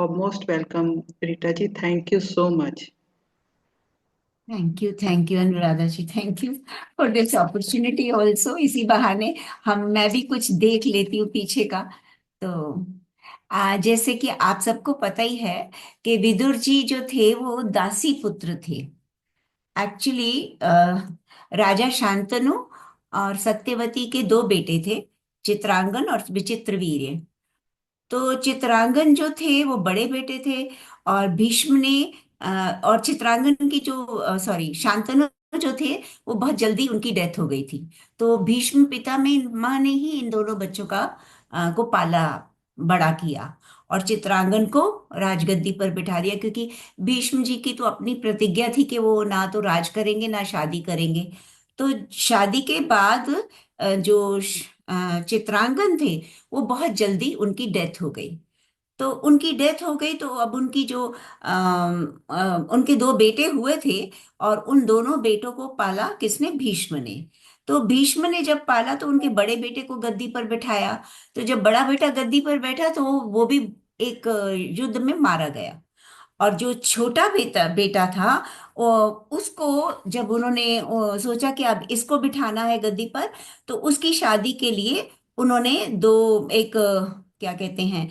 most welcome, Rita ji. Thank you so much. Thank you Anuradha ji, thank you for this opportunity also. इसी बहाने हम मैं भी कुछ देख लेती हूँ पीछे का। तो जैसे कि आप सबको पता ही है कि विदुर जी जो थे वो दासी पुत्र थे। एक्चुअली राजा शांतनु और सत्यवती के दो बेटे थे, चित्रांगन और विचित्रवीर्य। तो चित्रांगन जो थे वो बड़े बेटे थे, और भीष्म ने और चित्रांगन की जो सॉरी शांतनु जो थे, वो बहुत जल्दी उनकी डेथ हो गई थी। तो भीष्म पिता में माँ ने ही इन दोनों बच्चों का को पाला बड़ा किया, और चित्रांगन को राजगद्दी पर बिठा दिया, क्योंकि भीष्म जी की तो अपनी प्रतिज्ञा थी कि वो ना तो राज करेंगे ना शादी करेंगे। तो शादी के बाद जो चित्रांगन थे, वो बहुत जल्दी उनकी डेथ हो गई। तो उनकी डेथ हो गई, तो अब उनकी जो उनके दो बेटे हुए थे, और उन दोनों बेटों को पाला किसने? भीष्म ने। तो भीष्म ने जब पाला तो उनके बड़े बेटे को गद्दी पर बिठाया। तो जब बड़ा बेटा गद्दी पर बैठा तो वो भी एक युद्ध में मारा गया। और जो छोटा बेटा बेटा था, उसको जब उन्होंने सोचा कि अब इसको बिठाना है गद्दी पर, तो उसकी शादी के लिए उन्होंने दो एक क्या कहते हैं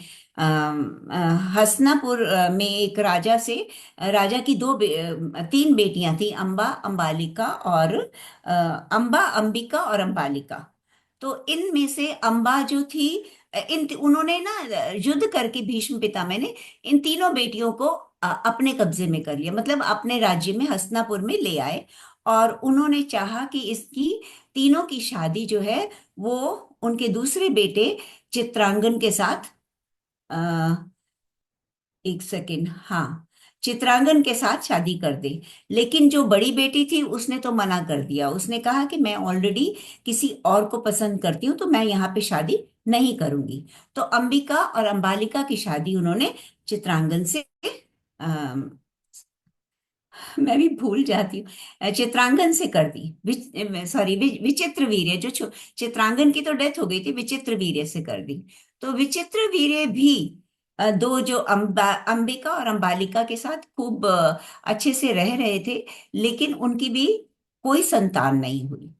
हसनापुर में एक राजा से राजा की तीन बेटियां थी, अंबा, अंबालिका और अंबा, अंबिका और अंबालिका। तो इनमें से अंबा जो थी, इन उन्होंने ना युद्ध करके भीष्म पितामह ने इन तीनों बेटियों को अपने कब्जे में कर लिया, मतलब अपने राज्य में हस्तिनापुर में ले आए। और उन्होंने चाहा कि इसकी तीनों की शादी जो है वो उनके दूसरे बेटे चित्रांगन के साथ, एक सेकेंड, हाँ, चित्रांगन के साथ शादी कर दे। लेकिन जो बड़ी बेटी थी उसने तो मना कर दिया, उसने कहा कि मैं ऑलरेडी किसी और को पसंद करती हूँ, तो मैं यहाँ पे शादी नहीं करूंगी। तो अंबिका और अंबालिका की शादी उन्होंने चित्रांगन से मैं भी भूल जाती हूँ, चित्रांगन से कर दी, सॉरी, विचित्र वीर्य चित्रांगन की तो डेथ हो गई थी, विचित्र वीर्य से कर दी। तो विचित्र वीर्य भी दो जो अंबिका और अंबालिका के साथ खूब अच्छे से रह रहे थे, लेकिन उनकी भी कोई संतान नहीं हुई।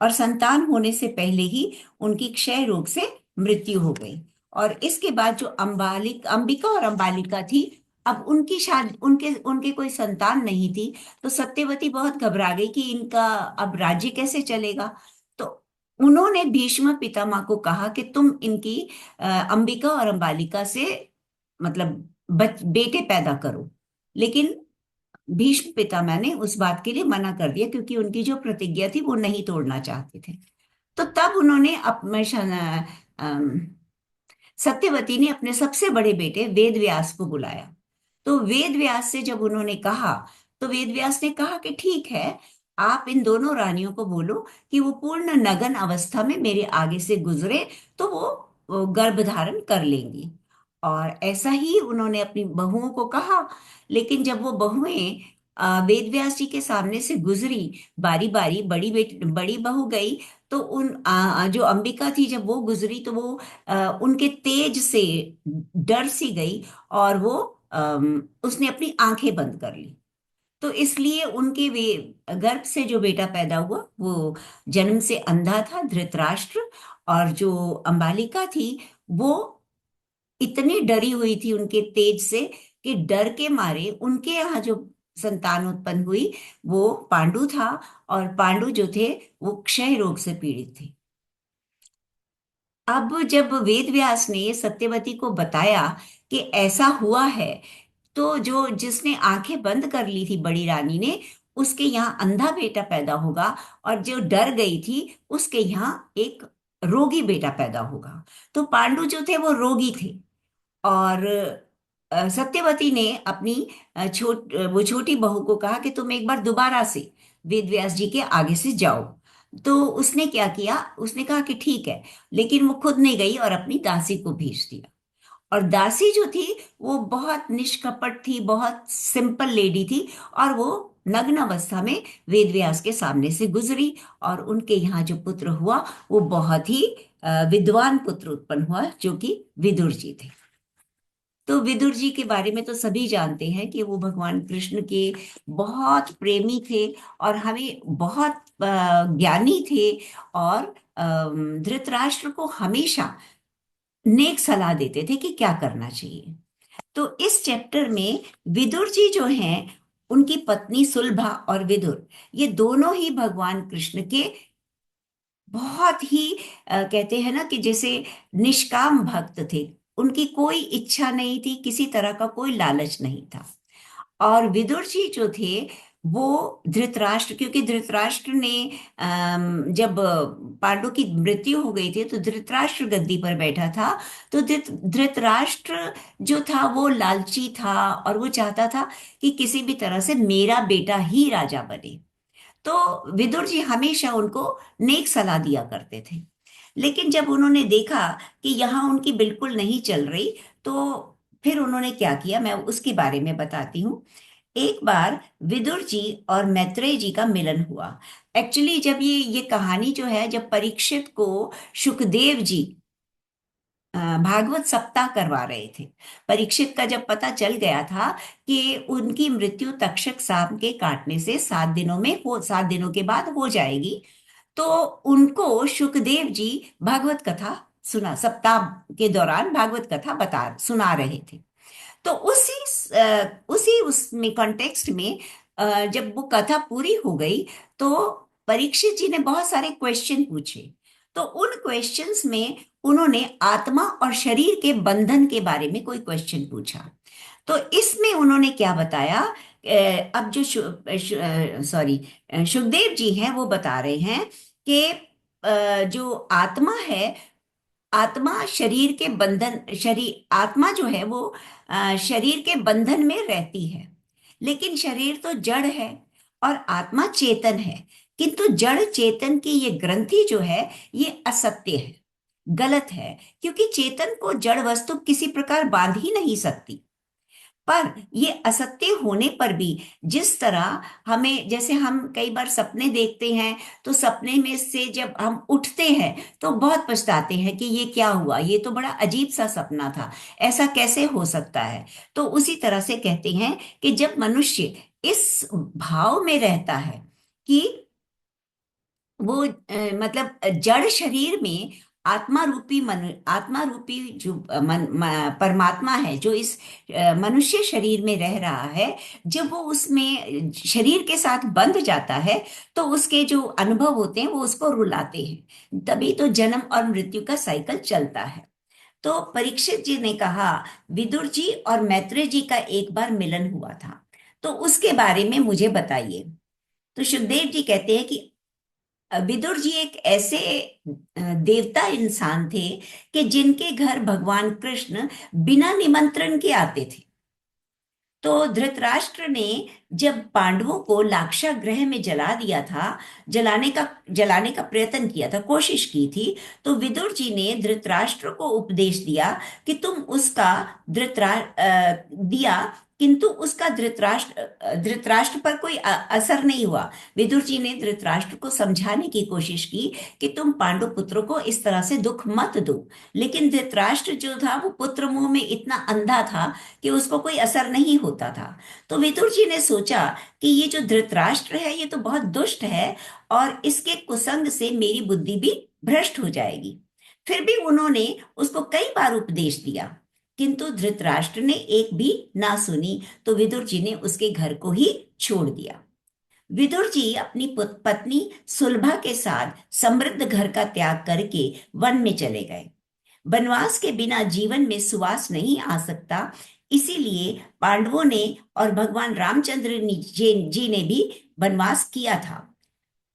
और संतान होने से पहले ही उनकी क्षय रोग से मृत्यु हो गई। और इसके बाद जो अंबिका और अंबालिका थी, अब उनकी शादी, उनके उनके कोई संतान नहीं थी। तो सत्यवती बहुत घबरा गई कि इनका अब राज्य कैसे चलेगा। तो उन्होंने भीष्म पितामह को कहा कि तुम इनकी अंबिका और अंबालिका से मतलब बेटे पैदा करो। लेकिन भीष्म पितामह ने उस बात के लिए मना कर दिया, क्योंकि उनकी जो प्रतिज्ञा थी वो नहीं तोड़ना चाहते थे। तो तब उन्होंने सत्यवती ने अपने सबसे बड़े बेटे वेद व्यास को बुलाया। तो वेद व्यास से जब उन्होंने कहा, तो वेद व्यास ने कहा कि ठीक है, आप इन दोनों रानियों को बोलो कि वो पूर्ण नगन अवस्था में मेरे आगे से गुजरे, तो वो गर्भ धारण कर लेंगी। और ऐसा ही उन्होंने अपनी बहुओं को कहा। लेकिन जब वो बहुएं वेद व्यास जी के सामने से गुजरी बारी बारी, बड़ी बहू गई, तो उन जो अंबिका थी जब वो गुजरी, तो वो उनके तेज से डर सी गई, और वो उसने अपनी आंखें बंद कर ली। तो इसलिए उनके वे गर्भ से जो बेटा पैदा हुआ वो जन्म से अंधा था, धृतराष्ट्र। और जो अंबालिका थी वो इतनी डरी हुई थी उनके तेज से, कि डर के मारे उनके यहाँ जो संतान उत्पन्न हुई वो पांडु था। और पांडु जो थे वो क्षय रोग से पीड़ित थे। अब जब वेद व्यास ने सत्यवती को बताया कि ऐसा हुआ है, तो जो जिसने आंखें बंद कर ली थी बड़ी रानी ने, उसके यहाँ अंधा बेटा पैदा होगा। और जो डर गई थी उसके यहाँ एक रोगी बेटा पैदा होगा। तो पांडु जो थे वो रोगी थे। और सत्यवती ने अपनी वो छोटी बहू को कहा कि तुम एक बार दोबारा से वेद व्यास जी के आगे से जाओ। तो उसने क्या किया, उसने कहा कि ठीक है। लेकिन वो खुद नहीं गई और अपनी दासी को भेज दिया। और दासी जो थी वो बहुत निष्कपट थी, बहुत सिंपल लेडी थी। और वो नग्न अवस्था में वेद व्यास के सामने से गुजरी, और उनके यहाँ जो पुत्र हुआ वो बहुत ही विद्वान पुत्र उत्पन्न हुआ, जो कि विदुर जी थे। तो विदुर जी के बारे में तो सभी जानते हैं कि वो भगवान कृष्ण के बहुत प्रेमी थे और हमें बहुत ज्ञानी थे। और धृतराष्ट्र को हमेशा नेक सलाह देते थे कि क्या करना चाहिए। तो इस चैप्टर में विदुर जी जो हैं, उनकी पत्नी सुलभा और विदुर, ये दोनों ही भगवान कृष्ण के बहुत ही कहते हैं ना कि जैसे निष्काम भक्त थे। उनकी कोई इच्छा नहीं थी, किसी तरह का कोई लालच नहीं था। और विदुर जी जो थे वो धृतराष्ट्र, क्योंकि धृतराष्ट्र ने जब पांडु की मृत्यु हो गई थी तो धृतराष्ट्र गद्दी पर बैठा था। तो धृतराष्ट्र जो था वो लालची था और वो चाहता था कि किसी भी तरह से मेरा बेटा ही राजा बने। तो विदुर जी हमेशा उनको नेक सलाह दिया करते थे। लेकिन जब उन्होंने देखा कि यहाँ उनकी बिल्कुल नहीं चल रही, तो फिर उन्होंने क्या किया, मैं उसके बारे में बताती हूँ। एक बार विदुर जी और मैत्रेय जी का मिलन हुआ। एक्चुअली जब ये कहानी जो है, जब परीक्षित को सुखदेव जी भागवत सप्ताह करवा रहे थे, परीक्षित का जब पता चल गया था कि उनकी मृत्यु तक्षक सांप के काटने से 7 दिनों में हो, 7 दिनों के बाद हो जाएगी, तो उनको सुखदेव जी भागवत कथा सुना, सप्ताह के दौरान भागवत कथा सुना रहे थे। तो उसी उसमें कॉन्टेक्स्ट में जब वो कथा पूरी हो गई तो परीक्षित जी ने बहुत सारे क्वेश्चन पूछे। तो उन क्वेश्चंस में उन्होंने आत्मा और शरीर के बंधन के बारे में कोई क्वेश्चन पूछा। तो इसमें उन्होंने क्या बताया, अब जो सॉरी सुखदेव जी हैं वो बता रहे हैं कि जो आत्मा है, आत्मा शरीर के बंधन, शरीर आत्मा जो है वो शरीर के बंधन में रहती है। लेकिन शरीर तो जड़ है और आत्मा चेतन है। किंतु जड़ चेतन की ये ग्रंथि जो है ये असत्य है, गलत है, क्योंकि चेतन को जड़ वस्तु किसी प्रकार बांध ही नहीं सकती। पर ये असत्य होने पर भी जिस तरह हमें, जैसे हम कई बार सपने देखते हैं, तो सपने में से जब हम उठते हैं तो बहुत पछताते हैं कि ये क्या हुआ, ये तो बड़ा अजीब सा सपना था, ऐसा कैसे हो सकता है। तो उसी तरह से कहते हैं कि जब मनुष्य इस भाव में रहता है कि वो मतलब जड़ शरीर में आत्मा रूपी मन, आत्मा रूपी जो परमात्मा है जो इस मनुष्य शरीर में रह रहा है, जब वो उसमें शरीर के साथ बंध जाता है तो उसके जो अनुभव होते हैं वो उसको रुलाते हैं। तभी तो जन्म और मृत्यु का साइकिल चलता है। तो परीक्षित जी ने कहा, विदुर जी और मैत्रेय जी का एक बार मिलन हुआ था, तो उसके बारे में मुझे बताइए। तो सुखदेव जी कहते हैं कि विदुर जी एक ऐसे देवता इंसान थे कि जिनके घर भगवान कृष्ण बिना निमंत्रण के आते थे। तो धृतराष्ट्र ने जब पांडवों को लाक्षागृह में जला दिया था, जलाने का प्रयत्न किया था, कोशिश की थी, तो विदुर जी ने धृतराष्ट्र को उपदेश दिया कि तुम उसका दिया, किंतु उसका धृतराष्ट्र पर कोई असर नहीं हुआ। विदुर जी ने धृतराष्ट्र को समझाने की कोशिश की कि तुम पांडु पुत्रों को इस तरह से दुख मत दो। लेकिन धृतराष्ट्र जो था वो पुत्र मोह में इतना अंधा था कि उसको कोई असर नहीं होता था। तो विदुर जी ने सोचा कि ये जो धृतराष्ट्र है ये तो बहुत दुष्ट है और इसके कुसंग से मेरी बुद्धि भी भ्रष्ट हो जाएगी। फिर भी उन्होंने उसको कई बार उपदेश दिया, किंतु धृतराष्ट्र ने एक भी ना सुनी। तो विदुर जी ने उसके घर को ही छोड़ दिया। विदुर जी अपनी पत्नी सुलभा के साथ समृद्ध घर का त्याग करके वन में चले गए। वनवास के बिना जीवन में सुवास नहीं आ सकता, इसीलिए पांडवों ने और भगवान रामचंद्र जी ने भी वनवास किया था।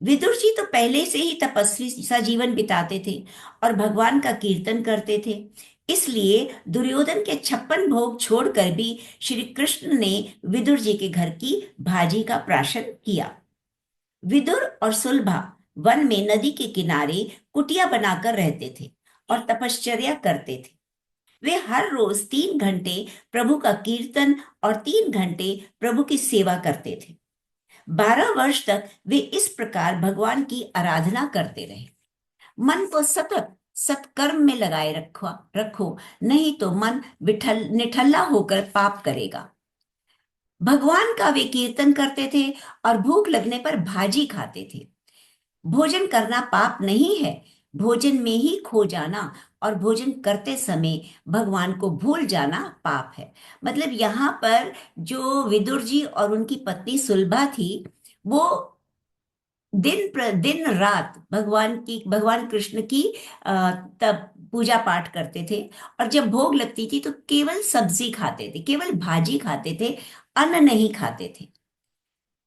विदुर जी तो पहले से ही तपस्वी सा जीवन बिताते थे और भगवान का कीर्तन करते थे। इसलिए दुर्योधन के 56 भोग छोड़कर भी श्री कृष्ण ने विदुर जी के घर की भाजी का प्राशन किया। विदुर और सुलभा वन में नदी के किनारे कुटिया बनाकर रहते थे और तपश्चर्या करते थे। वे हर रोज 3 घंटे प्रभु का कीर्तन और 3 घंटे प्रभु की सेवा करते थे। 12 वर्ष तक वे इस प्रकार भगवान की आराधना करते रहे। मन को सतत सत्कर्म में लगाए रखो रखो, नहीं तो मन विठल निठल्ला होकर पाप करेगा। भगवान का वे कीर्तन करते थे और भूख लगने पर भाजी खाते थे। भोजन करना पाप नहीं है, भोजन में ही खो जाना और भोजन करते समय भगवान को भूल जाना पाप है। मतलब यहाँ पर जो विदुर जी और उनकी पत्नी सुलभा थी, वो दिन रात भगवान कृष्ण की तब पूजा पाठ करते थे। और जब भोग लगती थी तो केवल सब्जी खाते थे, केवल भाजी खाते थे, अन्न नहीं खाते थे।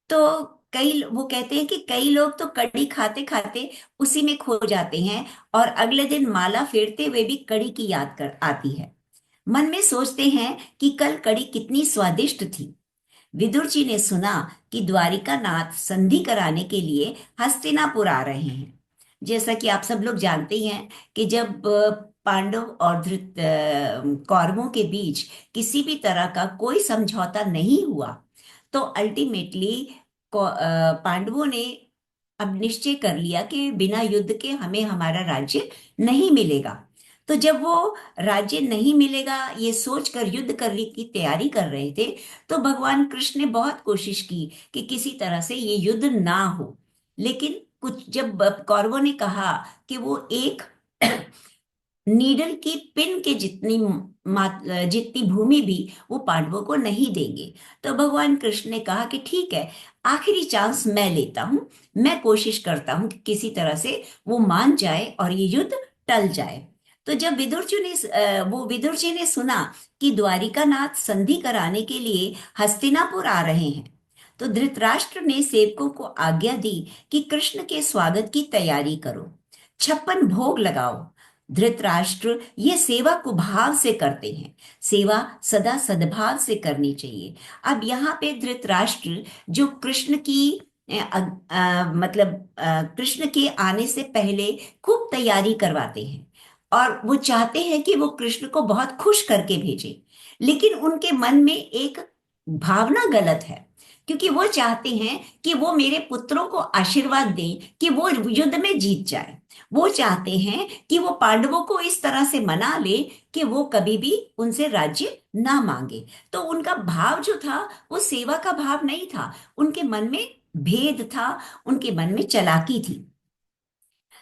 तो वो कहते हैं कि कई लोग तो कड़ी खाते खाते उसी में खो जाते हैं और अगले दिन माला फेरते हुए भी कड़ी की याद कर आती है। मन में सोचते हैं कि कल कड़ी कितनी स्वादिष्ट थी। विदुर जी ने सुना कि द्वारिका नाथ संधि कराने के लिए हस्तिनापुर आ रहे हैं। जैसा कि आप सब लोग जानते ही हैं कि जब पांडव और कौरवों के बीच किसी भी तरह का कोई समझौता नहीं हुआ, तो अल्टीमेटली पांडवों ने अब निश्चय कर लिया कि बिना युद्ध के हमें हमारा राज्य नहीं मिलेगा। तो जब वो राज्य नहीं मिलेगा ये सोचकर युद्ध करने की तैयारी कर रहे थे, तो भगवान कृष्ण ने बहुत कोशिश की कि किसी तरह से ये युद्ध ना हो। लेकिन कुछ जब कौरवों ने कहा कि वो एक नीडल की पिन के जितनी भूमि भी वो पांडवों को नहीं देंगे, तो भगवान कृष्ण ने कहा कि ठीक है, आखिरी चांस मैं लेता हूं, मैं कोशिश करता हूं कि किसी तरह से वो मान जाए और ये युद्ध टल जाए। तो जब विदुर जी ने सुना कि द्वारिकानाथ संधि कराने के लिए हस्तिनापुर आ रहे हैं, तो धृतराष्ट्र ने सेवकों को आज्ञा दी कि कृष्ण के स्वागत की तैयारी करो, 56 भोग लगाओ। धृतराष्ट्र ये सेवा कुभाव से करते हैं, सेवा सदा सद्भाव से करनी चाहिए। अब यहाँ पे धृतराष्ट्र जो कृष्ण की कृष्ण के आने से पहले खूब तैयारी करवाते हैं और वो चाहते हैं कि वो कृष्ण को बहुत खुश करके भेजे। लेकिन उनके मन में एक भावना गलत है, क्योंकि वो चाहते हैं कि वो मेरे पुत्रों को आशीर्वाद दें कि वो युद्ध में जीत जाए। वो चाहते हैं कि वो पांडवों को इस तरह से मना ले कि वो कभी भी उनसे राज्य ना मांगे। तो उनका भाव जो था वो सेवा का भाव नहीं था, उनके मन में भेद था, उनके मन में चालाकी थी।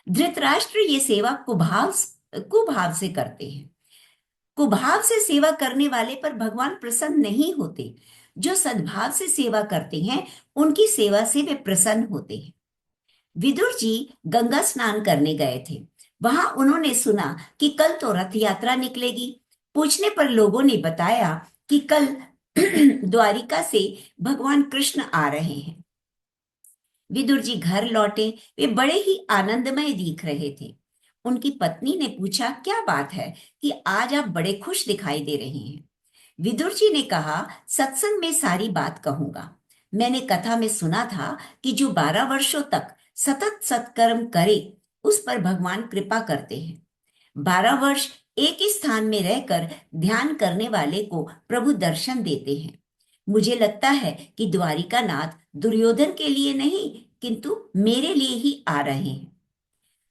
धृतराष्ट्र ये सेवा कुभाव से करते हैं। कुभाव से सेवा करने वाले पर भगवान प्रसन्न नहीं होते। जो सद्भाव से सेवा करते हैं उनकी सेवा से वे प्रसन्न होते हैं। विदुर जी गंगा स्नान करने गए थे। वहां उन्होंने सुना कि कल तो रथ यात्रा निकलेगी। पूछने पर लोगों ने बताया कि कल द्वारिका से भगवान कृष्ण आ रहे हैं। विदुर जी घर लौटे, वे बड़े ही आनंदमय दिख रहे थे। उनकी पत्नी ने पूछा, क्या बात है कि आज आप बड़े खुश दिखाई दे रहे हैं? विदुर जी ने कहा, सत्संग में सारी बात कहूंगा। मैंने कथा में सुना था कि जो 12 वर्षों तक सतत सत्कर्म करे उस पर भगवान कृपा करते हैं। 12 वर्ष एक ही स्थान में रहकर ध्यान करने वाले को प्रभु दर्शन देते हैं। मुझे लगता है कि द्वारिका नाथ दुर्योधन के लिए नहीं किंतु मेरे लिए ही आ रहे हैं।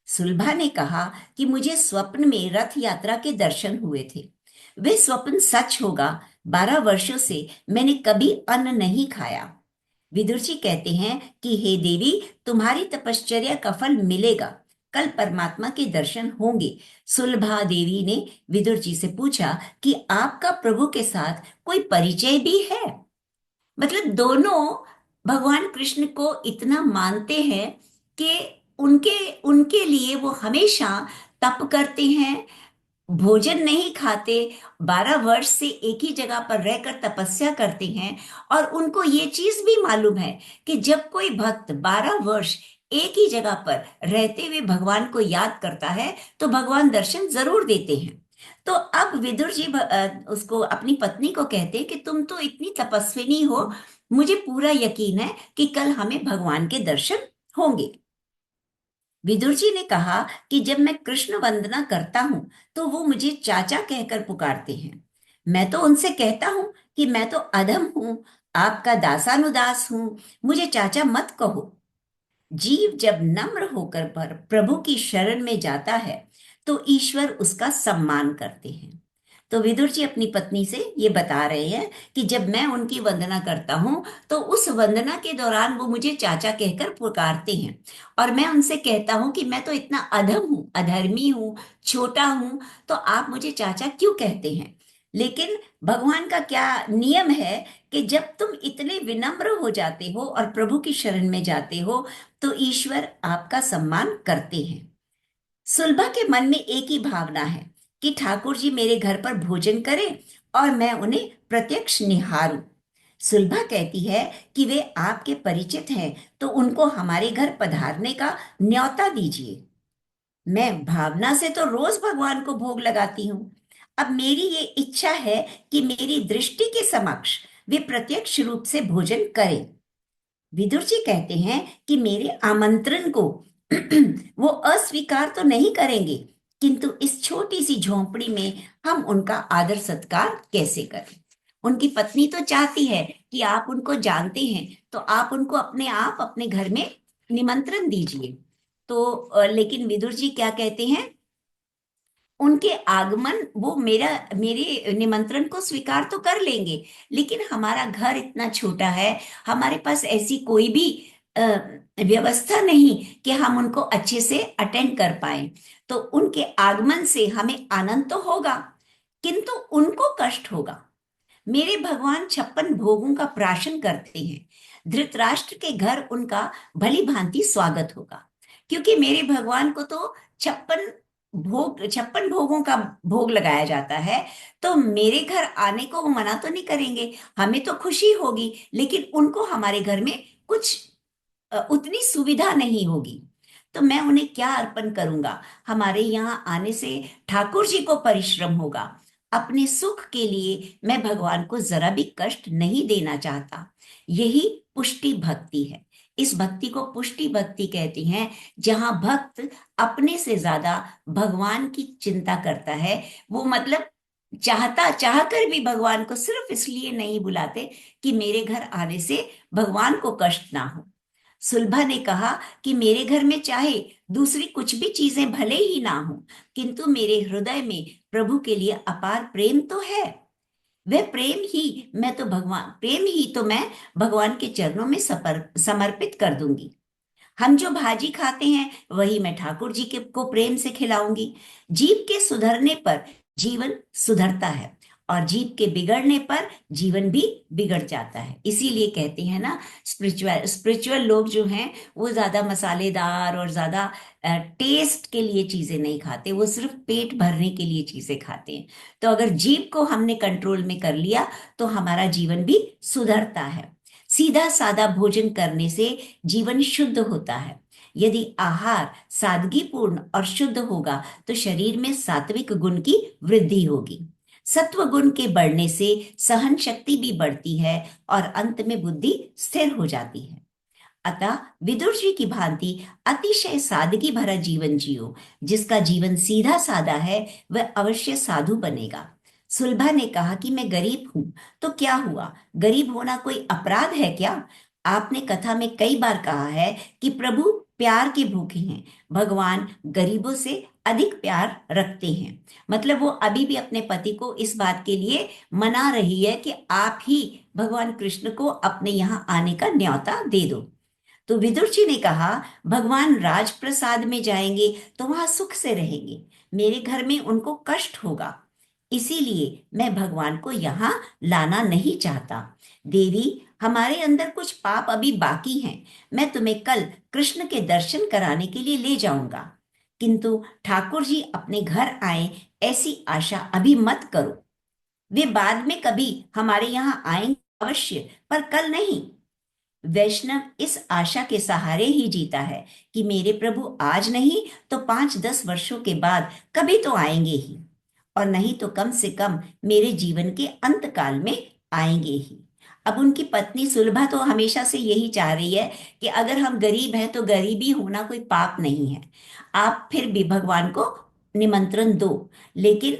सुलभा ने कहा कि मुझे स्वप्न में रथ यात्रा के दर्शन हुए थे। वे स्वप्न सच होगा। 12 वर्षों से मैंने कभी अन्न नहीं खाया। विदुर जी कहते हैं कि हे देवी, तुम्हारी तपश्चर्या का फल मिलेगा, कल परमात्मा के दर्शन होंगे। सुलभा देवी ने विदुर जी से पूछा कि आपका प्रभु के साथ कोई परिचय भी है? मतलब दोनों भगवान कृष्ण को इतना मानते हैं कि उनके उनके लिए वो हमेशा तप करते हैं, भोजन नहीं खाते, 12 वर्ष से एक ही जगह पर रहकर तपस्या करते हैं। और उनको ये चीज भी मालूम है कि जब कोई भक्त 12 वर्ष एक ही जगह पर रहते हुए भगवान को याद करता है तो भगवान दर्शन जरूर देते हैं। तो अब विदुर जी उसको अपनी पत्नी को कहते हैं कि तुम तो इतनी तपस्विनी हो, मुझे पूरा यकीन है कि कल हमें भगवान के दर्शन होंगे। विदुर जी ने कहा कि जब मैं कृष्ण वंदना करता हूं तो वो मुझे चाचा कहकर पुकारते हैं। मैं तो उनसे कहता हूं कि मैं तो अधम हूं, आपका दासानुदास हूं, मुझे चाचा मत कहो। जीव जब नम्र होकर पर प्रभु की शरण में जाता है तो ईश्वर उसका सम्मान करते हैं। तो विदुर जी अपनी पत्नी से ये बता रहे हैं कि जब मैं उनकी वंदना करता हूँ तो उस वंदना के दौरान वो मुझे चाचा कहकर पुकारते हैं, और मैं उनसे कहता हूँ कि मैं तो इतना अधम हूँ, अधर्मी हूँ, छोटा हूँ, तो आप मुझे चाचा क्यों कहते हैं। लेकिन भगवान का क्या नियम है कि जब तुम इतने विनम्र हो जाते हो और प्रभु की शरण में जाते हो तो ईश्वर आपका सम्मान करते हैं। सुलभा के मन में एक ही भावना है कि ठाकुर जी मेरे घर पर भोजन करें और मैं उन्हें प्रत्यक्ष निहारूं। सुलभा कहती है कि वे आपके परिचित हैं, तो उनको हमारे घर पधारने का न्योता दीजिए। मैं भावना से तो रोज भगवान को भोग लगाती हूँ। अब मेरी ये इच्छा है कि मेरी दृष्टि के समक्ष वे प्रत्यक्ष रूप से भोजन करें। विदुर जी कहते हैं कि मेरे आमंत्रण को वो अस्वीकार तो नहीं करेंगे, किंतु इस छोटी सी झोंपड़ी में हम उनका आदर सत्कार कैसे करें। उनकी पत्नी तो चाहती है कि आप उनको जानते हैं तो आप उनको अपने आप अपने घर में निमंत्रण दीजिए। तो लेकिन विदुर जी क्या कहते हैं, उनके आगमन वो मेरे निमंत्रण को स्वीकार तो कर लेंगे, लेकिन हमारा घर इतना छोटा है, हमारे पास ऐसी कोई भी अ, व्यवस्था नहीं कि हम उनको अच्छे से अटेंड कर पाए। तो उनके आगमन से हमें आनंद तो होगा, किंतु उनको कष्ट होगा। मेरे भगवान 56 भोगों का प्राशन करते हैं, धृतराष्ट्र के घर उनका भली भांति स्वागत होगा, क्योंकि मेरे भगवान को तो 56 भोगों का भोग लगाया जाता है। तो मेरे घर आने को वो मना तो नहीं करेंगे, हमें तो खुशी होगी, लेकिन उनको हमारे घर में कुछ उतनी सुविधा नहीं होगी। तो मैं उन्हें क्या अर्पण करूंगा। हमारे यहाँ आने से ठाकुर जी को परिश्रम होगा, अपने सुख के लिए मैं भगवान को जरा भी कष्ट नहीं देना चाहता। यही पुष्टि भक्ति है। इस भक्ति को पुष्टि भक्ति कहती हैं, जहां भक्त अपने से ज्यादा भगवान की चिंता करता है। वो मतलब चाह कर भी भगवान को सिर्फ इसलिए नहीं बुलाते कि मेरे घर आने से भगवान को कष्ट ना हो। सुलभा ने कहा कि मेरे घर में चाहे दूसरी कुछ भी चीजें भले ही ना हो, किंतु मेरे हृदय में प्रभु के लिए अपार प्रेम तो है। वह प्रेम ही तो मैं भगवान के चरणों में समर्पित कर दूंगी। हम जो भाजी खाते हैं वही मैं ठाकुर जी के को प्रेम से खिलाऊंगी। जीव के सुधरने पर जीवन सुधरता है, और जीव के बिगड़ने पर जीवन भी बिगड़ जाता है। इसीलिए कहते हैं ना, स्पिरिचुअल स्पिरिचुअल लोग जो हैं वो ज्यादा मसालेदार और ज्यादा टेस्ट के लिए चीजें नहीं खाते, वो सिर्फ पेट भरने के लिए चीजें खाते हैं। तो अगर जीव को हमने कंट्रोल में कर लिया तो हमारा जीवन भी सुधरता है। सीधा सादा भोजन करने से जीवन शुद्ध होता है। यदि आहार सादगीपूर्ण और शुद्ध होगा तो शरीर में सात्विक गुण की वृद्धि होगी। सत्व गुण के बढ़ने से सहन शक्ति भी बढ़ती है और अंत में बुद्धि स्थिर हो जाती है। अतः विदुर जी की भांति अतिशय सादगी भरा जीवन जियो। जिसका जीवन सीधा सादा है वह अवश्य साधु बनेगा। सुलभा ने कहा कि मैं गरीब हूं, तो क्या हुआ, गरीब होना कोई अपराध है क्या। आपने कथा में कई बार कहा है कि प्रभु प्यार के भूखे हैं, भगवान गरीबों से अधिक प्यार रखते हैं। मतलब वो अभी भी अपने पति को इस बात के लिए मना रही है कि आप ही भगवान कृष्ण को अपने यहाँ आने का न्योता दे दो। तो विदुर जी ने कहा, भगवान राजप्रसाद में जाएंगे तो वहां सुख से रहेंगे, मेरे घर में उनको कष्ट होगा, इसीलिए मैं भगवान को यहाँ लाना नहीं चाहता। देवी, हमारे अंदर कुछ पाप अभी बाकी हैं, मैं तुम्हें कल कृष्ण के दर्शन कराने के लिए ले जाऊंगा, किंतु ठाकुर जी अपने घर आए ऐसी आशा अभी मत करो। वे बाद में कभी हमारे यहाँ आएंगे अवश्य, पर कल नहीं। वैष्णव इस आशा के सहारे ही जीता है कि मेरे प्रभु आज नहीं तो 5-10 वर्षों के बाद कभी तो आएंगे ही, और नहीं तो कम से कम मेरे जीवन के अंत काल में आएंगे ही। अब उनकी पत्नी सुलभा तो हमेशा से यही चाह रही है कि अगर हम गरीब हैं तो गरीबी होना कोई पाप नहीं है, आप फिर भी भगवान को निमंत्रण दो। लेकिन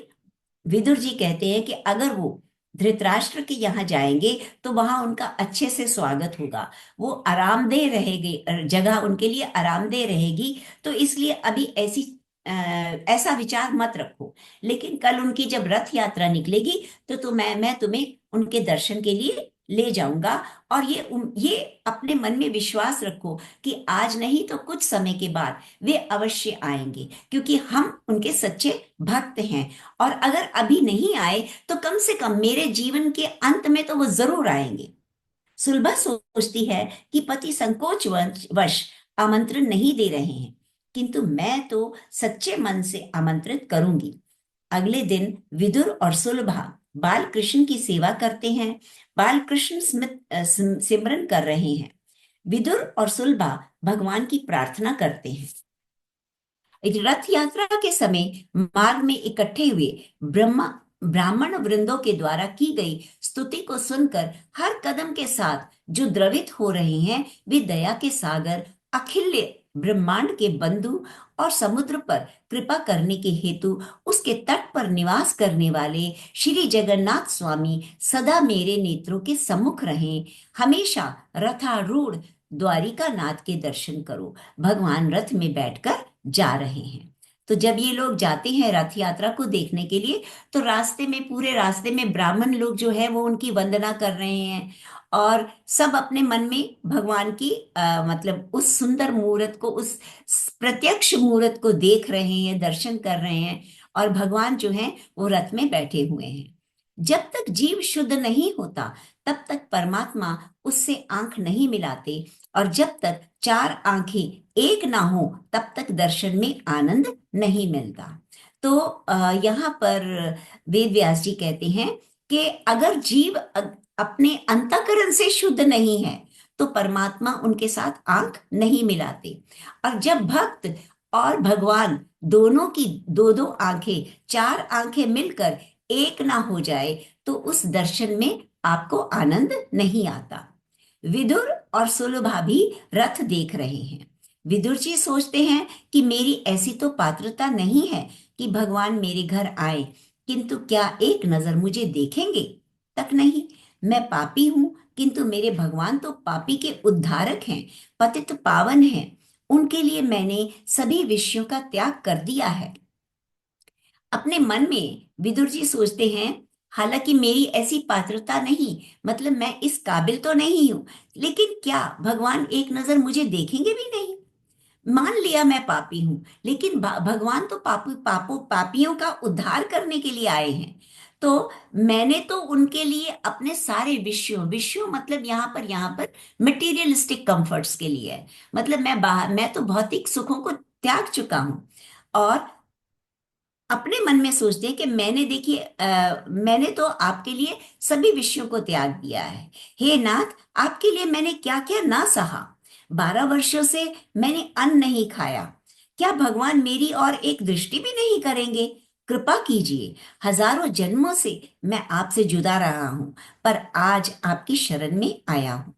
विदुर जी कहते हैं कि अगर वो धृतराष्ट्र के यहाँ जाएंगे तो वहां उनका अच्छे से स्वागत होगा, वो आरामदेह रहेगी, जगह उनके लिए आरामदेह रहेगी। तो इसलिए अभी ऐसी ऐसा विचार मत रखो। लेकिन कल उनकी जब रथ यात्रा निकलेगी तो मैं तुम्हें उनके दर्शन के लिए ले जाऊंगा। और ये अपने मन में विश्वास रखो कि आज नहीं तो कुछ समय के बाद वे अवश्य आएंगे, क्योंकि हम उनके सच्चे भक्त हैं। और अगर अभी नहीं आए तो कम से कम मेरे जीवन के अंत में तो वो जरूर आएंगे। सुलभा सोचती है कि पति संकोच वश आमंत्रण नहीं दे रहे हैं, किंतु मैं तो सच्चे मन से आमंत्रित करूंगी। अगले दिन विदुर और सुलभा बाल कृष्ण की सेवा करते हैं। बाल कृष्ण सिमरन कर रहे हैं। विदुर और सुलभा भगवान की प्रार्थना करते हैं। रथ यात्रा के समय मार्ग में इकट्ठे हुए ब्रह्मा ब्राह्मण वृंदों के द्वारा की गई स्तुति को सुनकर हर कदम के साथ जो द्रवित हो रहे हैं, वे दया के सागर अखिल ब्रह्मांड के बंधु और समुद्र पर कृपा करने के हेतु उसके तट पर निवास करने वाले श्री जगन्नाथ स्वामी सदा मेरे नेत्रों के सम्मुख रहें। हमेशा रथारूढ़ द्वारिका नाथ के दर्शन करो। भगवान रथ में बैठकर जा रहे हैं। तो जब ये लोग जाते हैं रथ यात्रा को देखने के लिए, तो रास्ते में, पूरे रास्ते में ब्राह्मण लोग जो है वो उनकी वंदना कर रहे हैं। और सब अपने मन में भगवान की मतलब उस सुंदर मूर्त को, उस प्रत्यक्ष मूर्त को देख रहे हैं, दर्शन कर रहे हैं। और भगवान जो है वो रथ में बैठे हुए हैं। जब तक जीव शुद्ध नहीं होता तब तक परमात्मा उससे आंख नहीं मिलाते, और जब तक चार आंखें एक ना हो तब तक दर्शन में आनंद नहीं मिलता। तो यहाँ पर वेद व्यास जी कहते हैं कि अगर जीव अपने अंतःकरण से शुद्ध नहीं है तो परमात्मा उनके साथ आंख नहीं मिलाते। और जब भक्त और भगवान दोनों की दो दो आंखें, चार आंखें मिलकर एक ना हो जाए तो उस दर्शन में आपको आनंद नहीं आता। विदुर और सुलभा भी रथ देख रहे हैं। विदुर जी सोचते हैं कि मेरी ऐसी तो पात्रता नहीं है कि भगवान मेरे घर आए, किंतु क्या एक नजर मुझे देखेंगे तक नहीं। मैं पापी हूं, किंतु मेरे भगवान तो पापी के उद्धारक हैं, पतित पावन हैं। उनके लिए मैंने सभी विषयों का त्याग कर दिया है। अपने मन में विदुर जी सोचते हैं, हालांकि मेरी ऐसी पात्रता नहीं, मतलब मैं इस काबिल तो नहीं हूं, लेकिन क्या भगवान एक नजर मुझे देखेंगे भी नहीं। मान लिया मैं पापी हूं, लेकिन भगवान तो पापियों का उद्धार करने के लिए आए हैं। तो मैंने तो उनके लिए अपने सारे विषयों विषयों मतलब यहाँ पर मटेरियलिस्टिक कंफर्ट्स के लिए है। मतलब मैं तो भौतिक सुखों को त्याग चुका हूं। और अपने मन में सोचते हैं कि मैंने, देखिए, मैंने तो आपके लिए सभी विषयों को त्याग दिया है। हे नाथ, आपके लिए मैंने क्या क्या ना सहा। 12 वर्षों से मैंने अन्न नहीं खाया। क्या भगवान मेरी और एक दृष्टि भी नहीं करेंगे। कृपा कीजिए। हजारों जन्मों से मैं आपसे जुदा रहा हूं, पर आज आपकी शरण में आया हूं।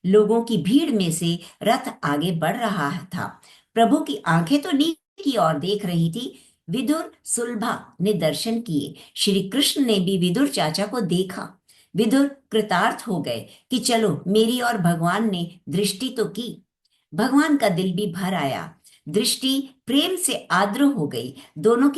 लोगों की भीड़ में से रथ आगे बढ़ रहा था। प्रभु की आंखें तो नीचे की ओर देख रही थी। विदुर सुलभा ने दर्शन किए। श्री कृष्ण ने भी विदुर चाचा को देखा। विदुर कृतार्थ हो गए कि चलो, मेरी और भगवान ने दृष्टि तो की। भगवान का दिल भी भर आया। दृष्टि प्रेम से आर्द्र हो गई। दोनों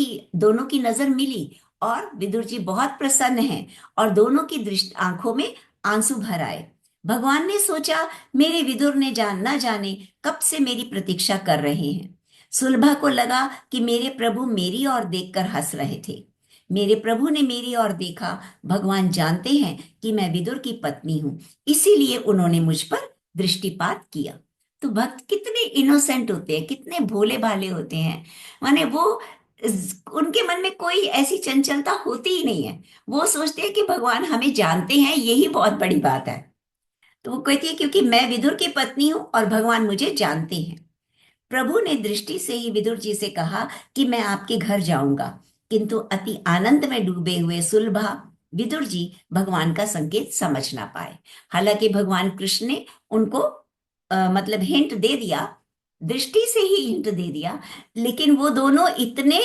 की नजर मिली और विदुर जी बहुत प्रसन्न हैं, और दोनों की दृष्टि आंखों में आंसू भर आए। भगवान ने सोचा, मेरे विदुर ने न जाने कब से मेरी प्रतीक्षा कर रहे हैं। सुलभा को लगा कि मेरे प्रभु मेरी ओर देखकर हंस रहे थे। मेरे प्रभु ने मेरी ओर देखा। भगवान जानते हैं कि मैं विदुर की पत्नी हूं, इसीलिए उन्होंने मुझ पर दृष्टिपात किया। तो भक्त कितने इनोसेंट होते हैं, कितने भोले भाले होते हैं। माने वो, उनके मन में कोई ऐसी चंचलता होती ही नहीं है। वो सोचते हैं कि भगवान हमें जानते हैं, यही बहुत बड़ी बात है। तो वो कहती है, क्योंकि मैं विदुर की पत्नी हूं और भगवान मुझे जानते हैं। प्रभु ने दृष्टि से ही विदुर जी से कहा कि मैं आपके घर जाऊंगा, किंतु अति आनंद में डूबे हुए सुलभा, विदुर जी भगवान का संकेत समझ ना पाए। हालांकि भगवान कृष्ण ने उनको मतलब हिंट दे दिया, दृष्टि से ही हिंट दे दिया, लेकिन वो दोनों इतने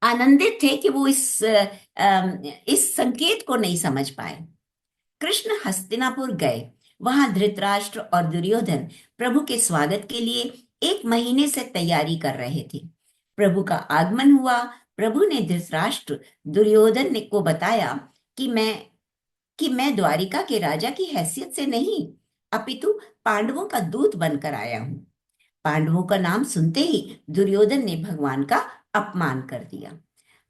आनंदित थे कि वो इस संकेत को नहीं समझ पाए। कृष्ण हस्तिनापुर गए। वहां धृतराष्ट्र और दुर्योधन प्रभु के स्वागत के लिए 1 महीने से तैयारी कर रहे थे। प्रभु का आगमन हुआ। प्रभु ने धृतराष्ट्र दुर्योधन ने को बताया कि मैं द्वारिका के राजा की हैसियत से नहीं, अपितु पांडवों का दूत बनकर आया हूं। पांडवों का नाम सुनते ही दुर्योधन ने भगवान का अपमान कर दिया।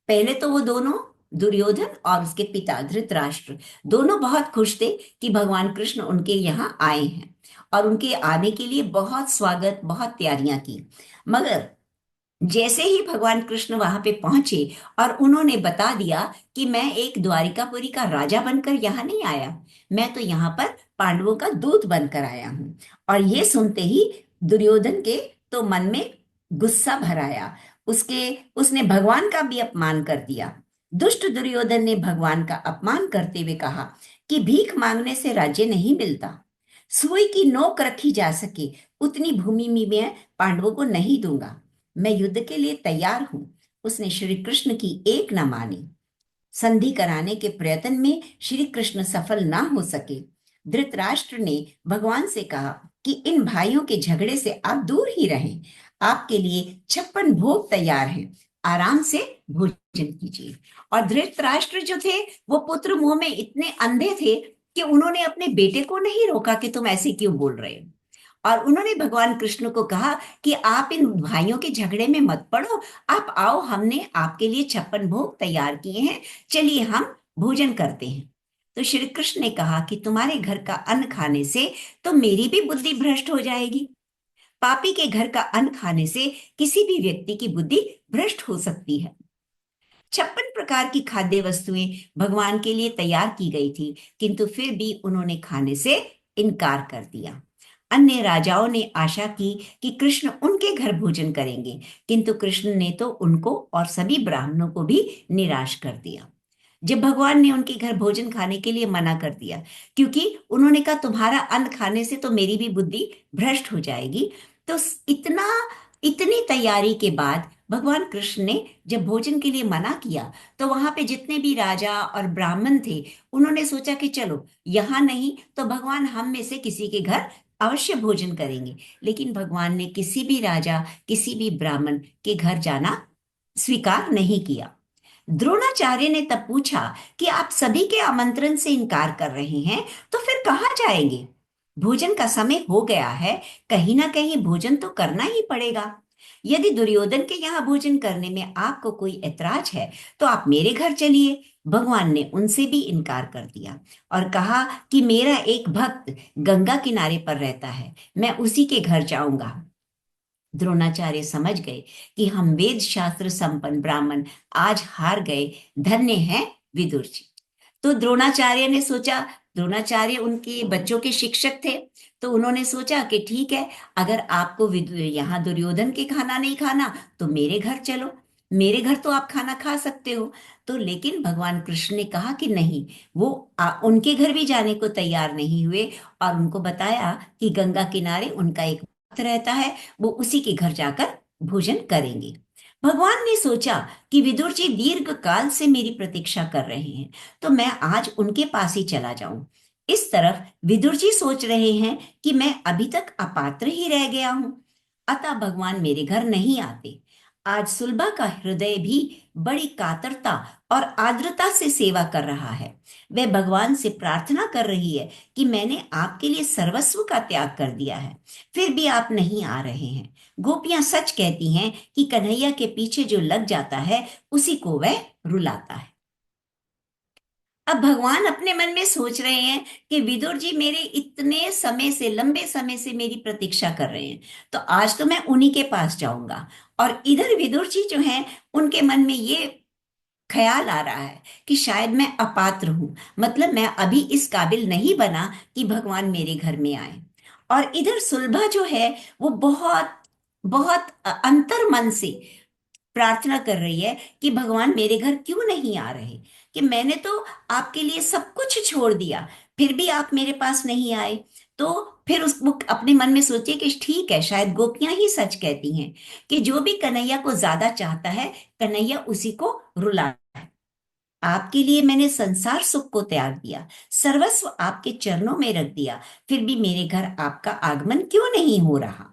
पहले तो वो दोनों, दुर्योधन और उसके पिता धृतराष्ट्र, दोनों बहुत खुश थे कि भगवान कृष्ण उनके यहाँ आए हैं, और उनके आने के लिए बहुत स्वागत, बहुत तैयारियां की। मगर जैसे ही भगवान कृष्ण वहां पे पहुंचे और उन्होंने बता दिया कि मैं एक द्वारिकापुरी का राजा बनकर यहाँ नहीं आया, मैं तो यहाँ पर पांडवों का दूत बनकर आया हूं, और ये सुनते ही दुर्योधन के तो मन में गुस्सा भर आया। उसने भगवान का भी अपमान कर दिया। दुष्ट दुर्योधन ने भगवान का अपमान करते हुए कहा कि भीख मांगने से राज्य नहीं मिलता। सुई की नोक रखी जा सके उतनी भूमि में मैं पांडवों को नहीं दूंगा। मैं युद्ध के लिए तैयार हूं। उसने श्री कृष्ण की एक न मानी। संधि कराने के प्रयत्न में श्री कृष्ण सफल ना हो सके। धृतराष्ट्र ने भगवान से कहा कि इन भाइयों के झगड़े से आप दूर ही रहें। आपके लिए 56 भोग तैयार हैं, आराम से भोजन कीजिए। और धृतराष्ट्र जो थे वो पुत्र मोह में इतने अंधे थे कि उन्होंने अपने बेटे को नहीं रोका कि तुम ऐसे क्यों बोल रहे हो। और उन्होंने भगवान कृष्ण को कहा कि आप इन भाइयों के झगड़े में मत पड़ो, आप आओ, हमने आपके लिए 56 भोग तैयार किए हैं, चलिए हम भोजन करते हैं। तो श्री कृष्ण ने कहा कि तुम्हारे घर का अन्न खाने से तो मेरी भी बुद्धि भ्रष्ट हो जाएगी। पापी के घर का अन्न खाने से किसी भी व्यक्ति की बुद्धि भ्रष्ट हो सकती है। 56 प्रकार की खाद्य वस्तुएं भगवान के लिए तैयार की गई थी, किंतु फिर भी उन्होंने खाने से इनकार कर दिया। अन्य राजाओं ने आशा की कि कृष्ण उनके घर भोजन करेंगे, किंतु कृष्ण ने तो उनको और सभी ब्राह्मणों को भी निराश कर दिया। जब भगवान ने उनके घर भोजन खाने के लिए मना कर दिया, क्योंकि उन्होंने कहा तुम्हारा अन्न खाने से तो मेरी भी बुद्धि भ्रष्ट हो जाएगी, तो इतना इतनी तैयारी के बाद भगवान कृष्ण ने जब भोजन के लिए मना किया, तो वहां पे जितने भी राजा और ब्राह्मण थे, उन्होंने सोचा कि चलो यहाँ नहीं तो भगवान हम में से किसी के घर अवश्य भोजन करेंगे। लेकिन भगवान ने किसी भी राजा, किसी भी ब्राह्मण के घर जाना स्वीकार नहीं किया। द्रोणाचार्य ने तब पूछा कि आप सभी के आमंत्रण से इनकार कर रहे हैं, तो फिर कहाँ जाएंगे? भोजन का समय हो गया है, कहीं ना कहीं भोजन तो करना ही पड़ेगा। यदि दुर्योधन के यहाँ भोजन करने में आपको कोई ऐतराज है तो आप मेरे घर चलिए। भगवान ने उनसे भी इनकार कर दिया और कहा कि मेरा एक भक्त गंगा किनारे पर रहता है, मैं उसी के घर जाऊंगा। द्रोणाचार्य समझ गए कि हम वेद शास्त्र संपन्न ब्राह्मण आज हार गए, धन्य हैं विदुर जी। तो द्रोणाचार्य ने सोचा, द्रोणाचार्य उनके बच्चों के शिक्षक थे, तो उन्होंने सोचा कि ठीक है, अगर आपको यहाँ दुर्योधन के खाना नहीं खाना तो मेरे घर चलो, मेरे घर तो आप खाना खा सकते हो। तो लेकिन भगवान कृष्ण ने कहा कि नहीं, वो उनके घर भी जाने को तैयार नहीं हुए, और उनको बताया कि गंगा किनारे उनका एक भक्त रहता है, वो उसी के घर जाकर भोजन करेंगे। भगवान ने सोचा कि विदुर जी दीर्घ काल से मेरी प्रतीक्षा कर रहे हैं, तो मैं आज उनके पास ही चला जाऊं। इस तरफ विदुर जी सोच रहे हैं कि मैं अभी तक अपात्र ही रह गया हूं, अतः भगवान मेरे घर नहीं आते। आज सुलभा का हृदय भी बड़ी कातरता और आर्द्रता से सेवा कर रहा है। वह भगवान से प्रार्थना कर रही है कि मैंने आपके लिए सर्वस्व का त्याग कर दिया है, फिर भी आप नहीं आ रहे हैं। गोपियां सच कहती हैं कि कन्हैया के पीछे जो लग जाता है उसी को वह रुलाता है। अब भगवान अपने मन में सोच रहे हैं कि विदुर जी मेरे इतने समय से, लंबे समय से मेरी प्रतीक्षा कर रहे हैं, तो आज तो मैं उन्हीं के पास जाऊंगा। और इधर विदुर जी जो हैं, उनके मन में ये ख्याल आ रहा है कि शायद मैं अपात्र हूं, मतलब मैं अभी इस काबिल नहीं बना कि भगवान मेरे घर में आए। और इधर सुलभा जो है वो बहुत बहुत अंतर मन से प्रार्थना कर रही है कि भगवान मेरे घर क्यों नहीं आ रहे, कि मैंने तो आपके लिए सब कुछ छोड़ दिया, फिर भी आप मेरे पास नहीं आए। तो फिर उस वो अपने मन में सोचिए कि ठीक है, शायद गोपियां ही सच कहती हैं कि जो भी कन्हैया को ज्यादा चाहता है, कन्हैया उसी को रुला। आपके लिए मैंने संसार सुख को त्याग दिया, सर्वस्व आपके चरणों में रख दिया, फिर भी मेरे घर आपका आगमन क्यों नहीं हो रहा?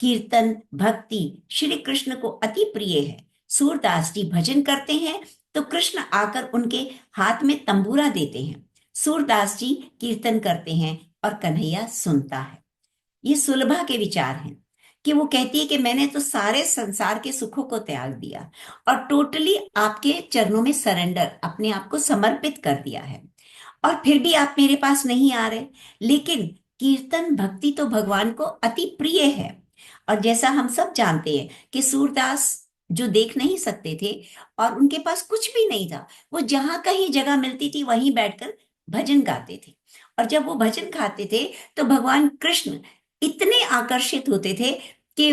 कीर्तन भक्ति श्री कृष्ण को अति प्रिय है। सूरदास जी भजन करते हैं तो कृष्ण आकर उनके हाथ में तंबूरा देते हैं। सूरदास जी कीर्तन करते हैं और कन्हैया सुनता है। ये सुलभा के विचार हैं कि वो कहती है कि मैंने तो सारे संसार के सुखों को त्याग दिया और टोटली आपके चरणों में सरेंडर, अपने आप को समर्पित कर दिया है, और फिर भी आप मेरे पास नहीं आ रहे। लेकिन कीर्तन भक्ति तो भगवान को अति प्रिय है। और जैसा हम सब जानते हैं कि सूरदास जो देख नहीं सकते थे और उनके पास कुछ भी नहीं था, वो जहां कहीं जगह मिलती थी वहीं बैठकर भजन गाते थे। और जब वो भजन गाते थे तो भगवान कृष्ण इतने आकर्षित होते थे कि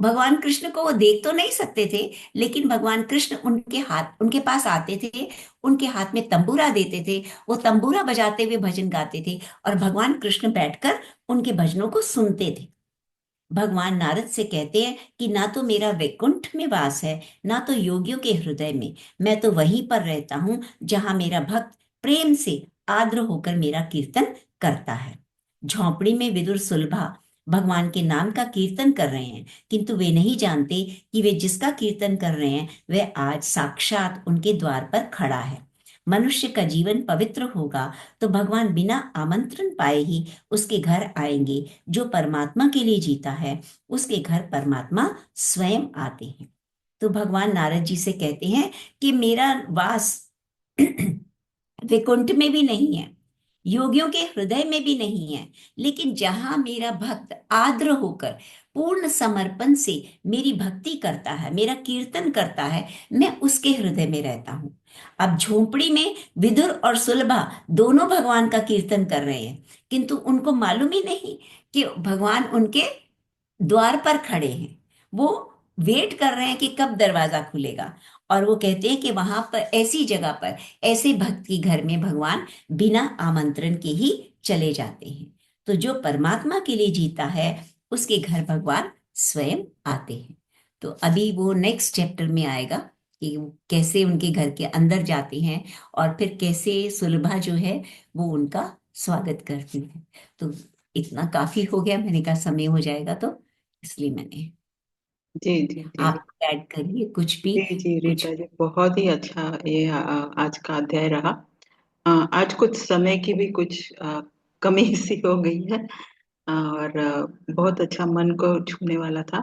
भगवान कृष्ण को वो देख तो नहीं सकते थे, लेकिन भगवान कृष्ण उनके पास आते थे, उनके हाथ में तंबूरा देते थे, वो तंबूरा बजाते हुए भजन गाते थे और भगवान कृष्ण बैठकर उनके भजनों को सुनते थे। भगवान नारद से कहते हैं कि ना तो मेरा वैकुंठ में वास है, ना तो योगियों के हृदय में। मैं तो वहीं पर रहता हूं जहां मेरा भक्त प्रेम से आर्द्र होकर मेरा कीर्तन करता है। झोंपड़ी में विदुर सुलभा भगवान के नाम का कीर्तन कर रहे हैं, किंतु वे नहीं जानते कि वे जिसका कीर्तन कर रहे हैं वह आज साक्षात उनके द्वार पर खड़ा है। मनुष्य का जीवन पवित्र होगा तो भगवान बिना आमंत्रण पाए ही उसके घर आएंगे। जो परमात्मा के लिए जीता है उसके घर परमात्मा स्वयं आते हैं। तो भगवान नारद जी से कहते हैं कि मेरा वास वैकुंठ में भी नहीं है, योगियों के हृदय में भी नहीं है, लेकिन जहां मेरा भक्त आर्द्र होकर पूर्ण समर्पण से मेरी भक्ति करता है, मेरा कीर्तन करता है, मैं उसके हृदय में रहता हूं। अब झोंपड़ी में विदुर और सुलभा दोनों भगवान का कीर्तन कर रहे हैं, किंतु उनको मालूम ही नहीं कि भगवान उनके द्वार पर खड़े हैं। वो वेट कर रहे हैं कि कब दरवाजा खुलेगा। और वो कहते हैं कि वहां पर ऐसी जगह पर ऐसे भक्त के घर में भगवान बिना आमंत्रण के ही चले जाते हैं। तो जो परमात्मा के लिए जीता है उसके घर भगवान स्वयं आते हैं। तो अभी वो नेक्स्ट चैप्टर में आएगा कि वो कैसे उनके घर के अंदर जाते हैं और फिर कैसे सुलभा जो है वो उनका स्वागत करती है। तो इतना काफी हो गया, मैंने कहा समय हो जाएगा तो इसलिए मैंने, जी जी जी जी आप ऐड करिए कुछ भी। जी जी कुछ रीता जी, बहुत ही अच्छा ये आज का अध्याय रहा। आज कुछ समय की भी कुछ कमी सी हो गई है, और बहुत अच्छा मन को छूने वाला था।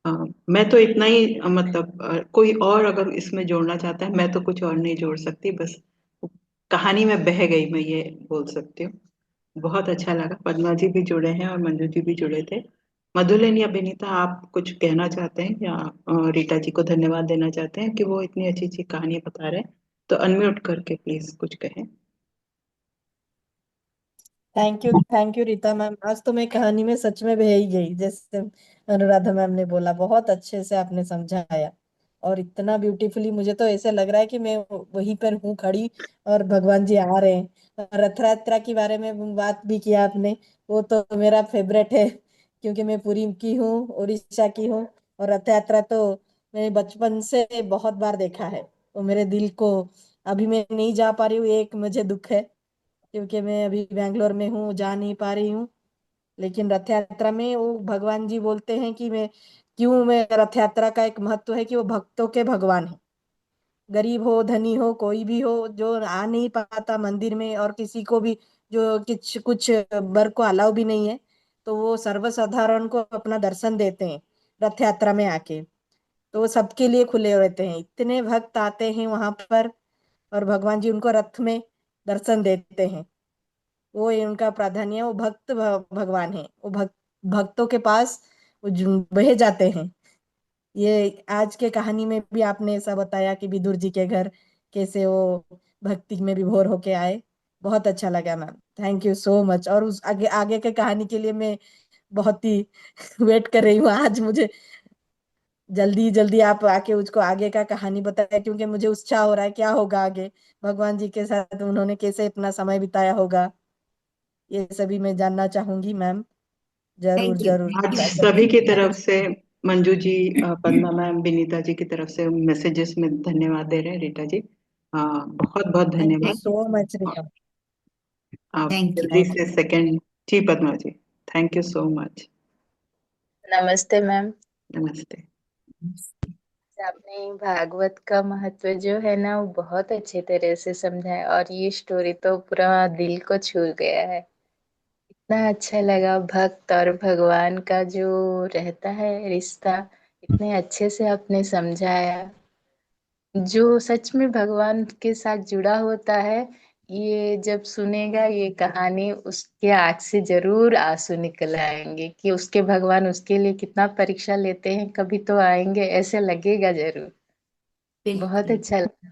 अ, मैं तो इतना ही मतलब कोई और अगर इसमें जोड़ना चाहता है, मैं तो कुछ और नहीं जोड़ सकती, बस कहानी में बह गई, मैं ये बोल सकती हूँ। बहुत अच्छा लगा, पद्मा जी भी जुड़े हैं और मंजू जी भी जुड़े थे। मधुलिन या विनीता, आप कुछ कहना चाहते हैं या रीता जी को धन्यवाद देना चाहते हैं कि वो इतनी अच्छी अच्छी कहानी बता रहे हैं? तो अनम्यूट करके प्लीज कुछ कहें। Thank you Rita ma'am. आज तो मैं कहानी में सच में बह ही गई, जैसे अनुराधा मैम ने बोला, बहुत अच्छे से आपने समझाया। और इतना ब्यूटीफुली मुझे तो ऐसे लग रहा है कि मैं वहीं पर हूँ खड़ी और भगवान जी आ रहे हैं। और रथ यात्रा के बारे में बात भी किया आपने, वो तो मेरा फेवरेट है, क्योंकि मैं पुरी की हूँ, उड़ीसा की हूँ। और रथ यात्रा तो मैंने बचपन से बहुत बार देखा है। वो मेरे दिल को, अभी मैं नहीं जा पा रही हूँ, एक मुझे दुख है, क्योंकि मैं अभी बैंगलोर में हूँ, जा नहीं पा रही हूँ। लेकिन रथ यात्रा में वो भगवान जी बोलते हैं कि मैं रथ यात्रा का एक महत्व है कि वो भक्तों के भगवान है। गरीब हो धनी हो कोई भी हो, जो आ नहीं पाता मंदिर में, और किसी को भी जो कुछ कुछ बर को अलाउ भी नहीं है, तो वो सर्वसाधारण को अपना दर्शन देते हैं रथ यात्रा में आके। तो वो सबके लिए खुले रहते हैं, इतने भक्त आते हैं वहां पर, और भगवान जी उनको रथ में दर्शन देते हैं। वो ये उनका प्राधान्य, वो भगवान है, वो भक्तों के पास वो बहे जाते हैं। ये आज के कहानी में भी आपने ऐसा बताया कि विदुर जी के घर कैसे वो भक्ति में विभोर होके आए। बहुत अच्छा लगा ma'am, thank you so much. और उस आगे आगे के कहानी के लिए मैं बहुत ही वेट कर रही हूँ। आज मुझे जल्दी जल्दी आप आके उसको आगे का कहानी बताया, क्योंकि मुझे उत्साह हो रहा है क्या होगा आगे, भगवान जी के साथ उन्होंने कैसे अपना समय बिताया होगा, ये सभी मैं जानना चाहूंगी मैम। जरूर थैंक यू, जरूर थैंक आज यू सभी की रीता। तरफ से मंजू जी, पद्मा मैम, विनीता जी की तरफ से मैसेजेस में धन्यवाद दे रहे हैं रीता जी। बहुत बहुत थैंक यू धन्यवाद। सो मच और रीता। आप थैंक यू। जल्दी से सेकंड। जी Padma ji, thank you so much. नमस्ते मैम। नमस्ते। आपने भागवत का महत्व जो है ना वो बहुत अच्छे तरह से समझाया, और ये स्टोरी तो पूरा दिल को छू गया है। इतना अच्छा लगा, भक्त और भगवान का जो रहता है रिश्ता, इतने अच्छे से आपने समझाया। जो सच में भगवान के साथ जुड़ा होता है, ये जब सुनेगा ये कहानी, उसके आंख से जरूर आंसू निकल आएंगे कि उसके भगवान उसके लिए कितना परीक्षा लेते हैं, कभी तो आएंगे, ऐसे लगेगा जरूर। बहुत बिल्कुल। अच्छा लगा।